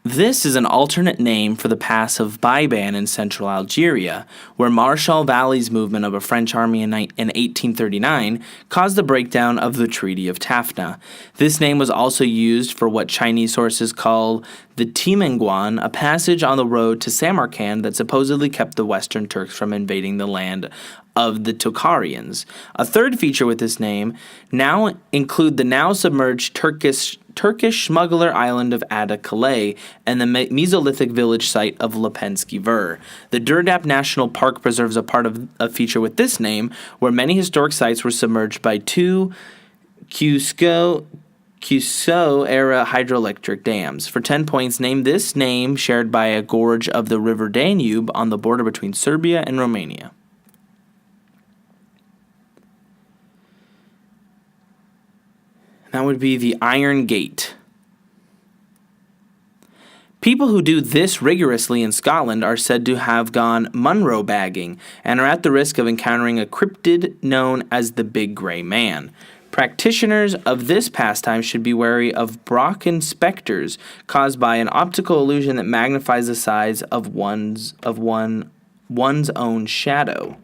This is an alternate name for the pass of Baiban in central Algeria, where Marshal Valley's movement of a French army in 1839 caused the breakdown of the Treaty of Tafna. This name was also used for what Chinese sources call the Timenguan, a passage on the road to Samarkand that supposedly kept the Western Turks from invading the land of the Tokharians. A third feature with this name now include the now submerged Turkish smuggler island of Ada Kalay and the Mesolithic village site of Lepensky Ver. The Durdap National Park preserves a part of a feature with this name, where many historic sites were submerged by two Cusco-era hydroelectric dams. For 10 points, name this name shared by a gorge of the river Danube on the border between Serbia and Romania. That would be the Iron Gate. People who do this rigorously in Scotland are said to have gone Munro bagging and are at the risk of encountering a cryptid known as the Big Grey Man. Practitioners of this pastime should be wary of Brocken specters caused by an optical illusion that magnifies the size of one's own shadow.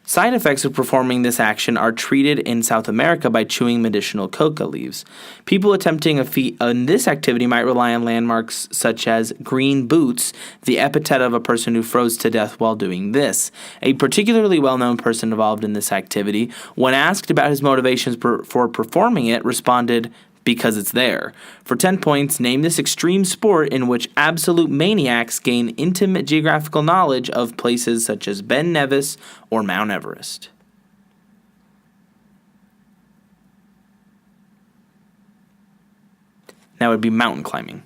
Side effects of performing this action are treated in South America by chewing medicinal coca leaves. People attempting a feat in this activity might rely on landmarks such as green boots, the epithet of a person who froze to death while doing this. A particularly well-known person involved in this activity, when asked about his motivations for performing it, responded, "Because it's there." For 10 points, name this extreme sport in which absolute maniacs gain intimate geographical knowledge of places such as Ben Nevis or Mount Everest. That would be mountain climbing.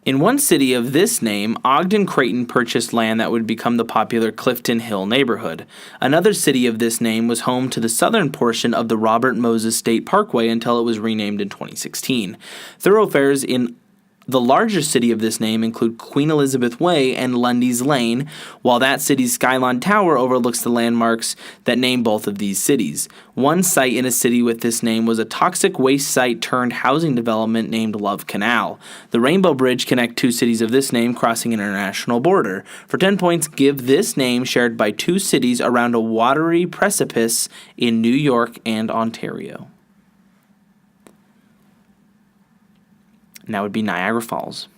In one city of this name, Ogden Creighton purchased land that would become the popular Clifton Hill neighborhood. Another city of this name was home to the southern portion of the Robert Moses State Parkway until it was renamed in 2016. Thoroughfares in the larger city of this name include Queen Elizabeth Way and Lundy's Lane, while that city's Skyline Tower overlooks the landmarks that name both of these cities. One site in a city with this name was a toxic waste site turned housing development named Love Canal. The Rainbow Bridge connects two cities of this name crossing an international border. For 10 points, give this name shared by two cities around a watery precipice in New York and Ontario. And that would be Niagara Falls.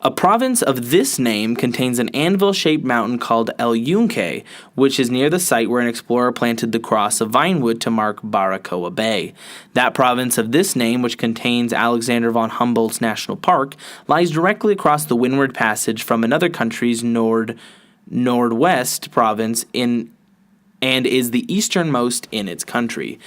A province of this name contains an anvil-shaped mountain called El Yunque, which is near the site where an explorer planted the cross of vinewood to mark Baracoa Bay. That province of this name, which contains Alexander von Humboldt's National Park, lies directly across the Windward Passage from another country's northwest province and is the easternmost in its country.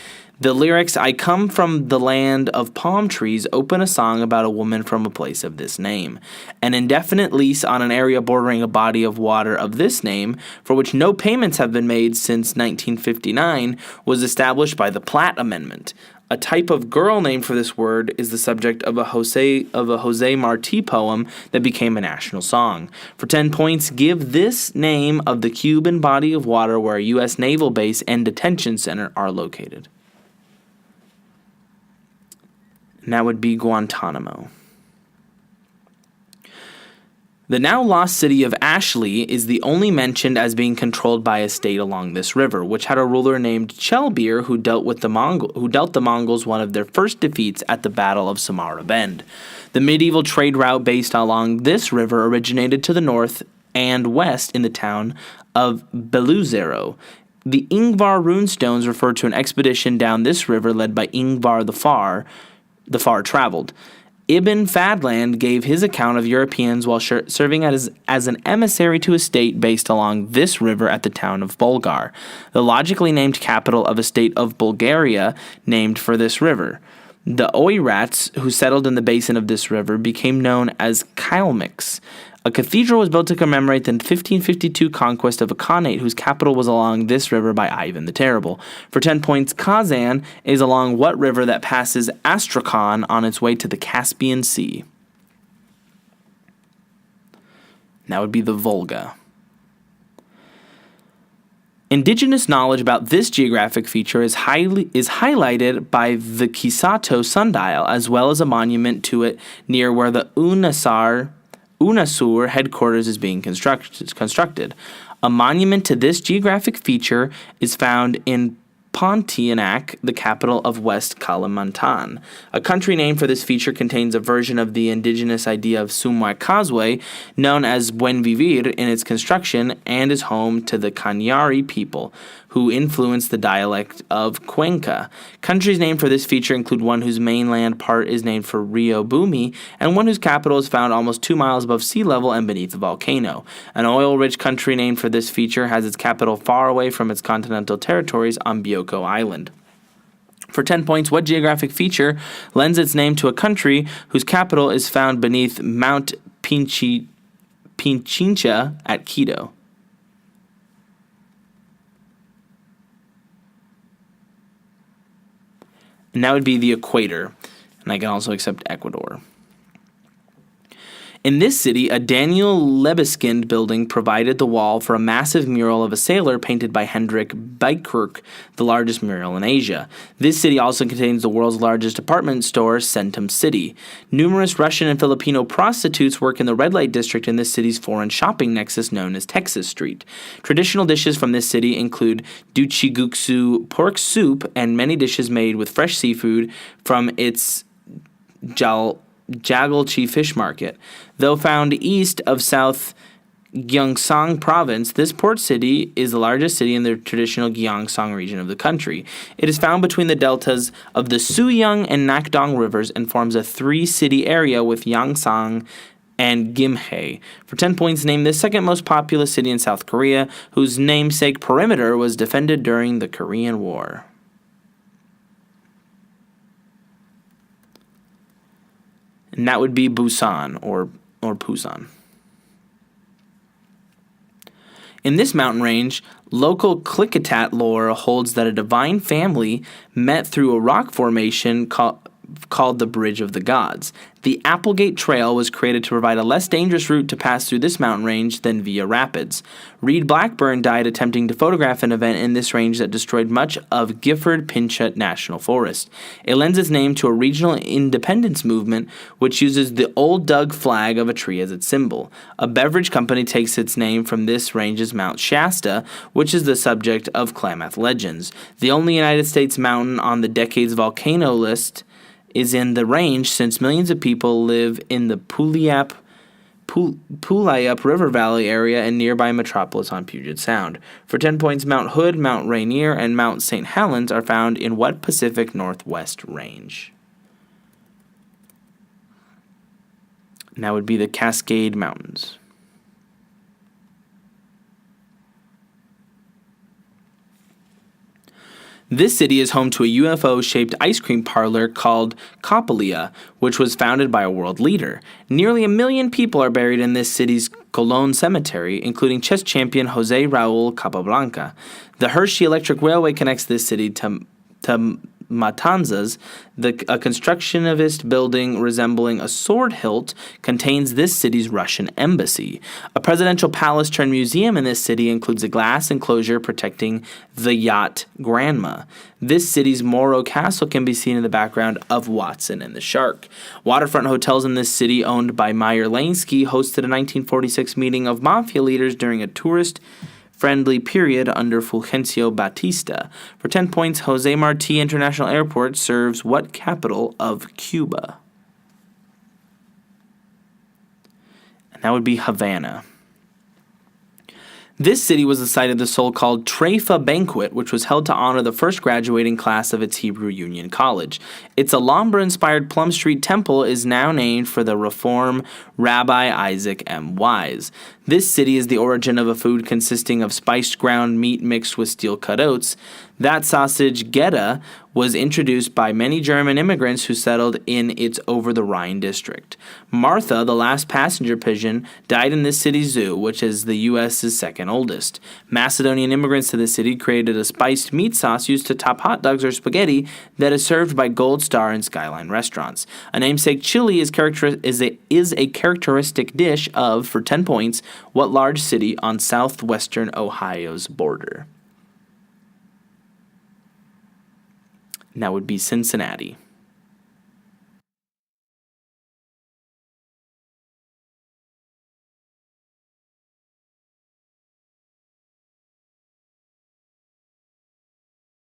The lyrics, "I come from the land of palm trees," open a song about a woman from a place of this name. An indefinite lease on an area bordering a body of water of this name, for which no payments have been made since 1959, was established by the Platt Amendment. A type of girl name for this word is the subject of a Jose Marti poem that became a national song. For 10 points, give this name of the Cuban body of water where a U.S. naval base and detention center are located. And that would be Guantanamo. The now lost city of Ashley is the only mentioned as being controlled by a state along this river, which had a ruler named Chelbeer who dealt the Mongols one of their first defeats at the Battle of Samara Bend. The medieval trade route based along this river originated to the north and west in the town of Beluzero. The Ingvar runestones refer to an expedition down this river led by Ingvar the Far traveled. Ibn Fadland gave his account of Europeans while serving as an emissary to a state based along this river at the town of Bulgar, the logically named capital of a state of Bulgaria named for this river. The Oirats, who settled in the basin of this river, became known as Kalmyks. A cathedral was built to commemorate the 1552 conquest of a Khanate whose capital was along this river by Ivan the Terrible. For 10 points, Kazan is along what river that passes Astrakhan on its way to the Caspian Sea? That would be the Volga. Indigenous knowledge about this geographic feature is highlighted by the Kisato sundial, as well as a monument to it near where the UNASUR headquarters is being constructed. A monument to this geographic feature is found in Pontianak, the capital of West Kalimantan. A country name for this feature contains a version of the indigenous idea of Sumai Causeway, known as Buen Vivir in its construction, and is home to the Kanyari people, who influenced the dialect of Cuenca. Countries named for this feature include one whose mainland part is named for Rio Bumi, and one whose capital is found almost 2 miles above sea level and beneath a volcano. An oil-rich country named for this feature has its capital far away from its continental territories on Bioko Island. For 10 points, what geographic feature lends its name to a country whose capital is found beneath Mount Pinchincha at Quito? And that would be the equator. And I can also accept Ecuador. In this city, a Daniel Libeskind building provided the wall for a massive mural of a sailor painted by Hendrik Bijkerk, the largest mural in Asia. This city also contains the world's largest department store, Centum City. Numerous Russian and Filipino prostitutes work in the red light district in this city's foreign shopping nexus known as Texas Street. Traditional dishes from this city include duchiguksu pork soup and many dishes made with fresh seafood from its Jagalchi fish market. Though found east of South Gyeongsang province, this port city is the largest city in the traditional Gyeongsang region of the country. It is found between the deltas of the Suyang and Nakdong rivers and forms a 3-city area with Yangsang and Gimhae. For 10 points, name the second most populous city in South Korea, whose namesake perimeter was defended during the Korean War. And that would be Busan or Busan. In this mountain range, local Klickitat lore holds that a divine family met through a rock formation called the Bridge of the Gods. The Applegate Trail was created to provide a less dangerous route to pass through this mountain range than via rapids. Reed Blackburn died attempting to photograph an event in this range that destroyed much of Gifford Pinchot National Forest. It lends its name to a regional independence movement which uses the Old Doug flag of a tree as its symbol. A beverage company takes its name from this range's Mount Shasta, which is the subject of Klamath legends. The only United States mountain on the Decades Volcano list is in the range since millions of people live in the Puyallup River Valley area and nearby metropolis on Puget Sound. For 10 points, Mount Hood, Mount Rainier, and Mount St. Helens are found in what Pacific Northwest range? And that would be the Cascade Mountains. This city is home to a UFO-shaped ice cream parlor called Coppelia, which was founded by a world leader. Nearly 1 million people are buried in this city's Colon Cemetery, including chess champion Jose Raul Capablanca. The Hershey Electric Railway connects this city to Matanzas. A constructionist building resembling a sword hilt contains this city's Russian embassy. A presidential palace turned museum in this city includes a glass enclosure protecting the yacht Granma. This city's Morro Castle can be seen in the background of Watson and the Shark. Waterfront hotels in this city, owned by Meyer Lansky, hosted a 1946 meeting of mafia leaders during a tourist-friendly period under Fulgencio Batista. For 10 points, Jose Marti International Airport serves what capital of Cuba? And that would be Havana. This city was the site of the so-called Treifa Banquet, which was held to honor the first graduating class of its Hebrew Union College. Its Alhambra-inspired Plum Street Temple is now named for the Reform Rabbi Isaac M. Wise. This city is the origin of a food consisting of spiced ground meat mixed with steel-cut oats. That sausage, Gouda, was introduced by many German immigrants who settled in its over-the-Rhine district. Martha, the last passenger pigeon, died in this city's zoo, which is the U.S.'s second oldest. Macedonian immigrants to the city created a spiced meat sauce used to top hot dogs or spaghetti that is served by Gold Star and Skyline restaurants. A namesake chili is a characteristic dish of, for 10 points, what large city on southwestern Ohio's border? And that would be Cincinnati.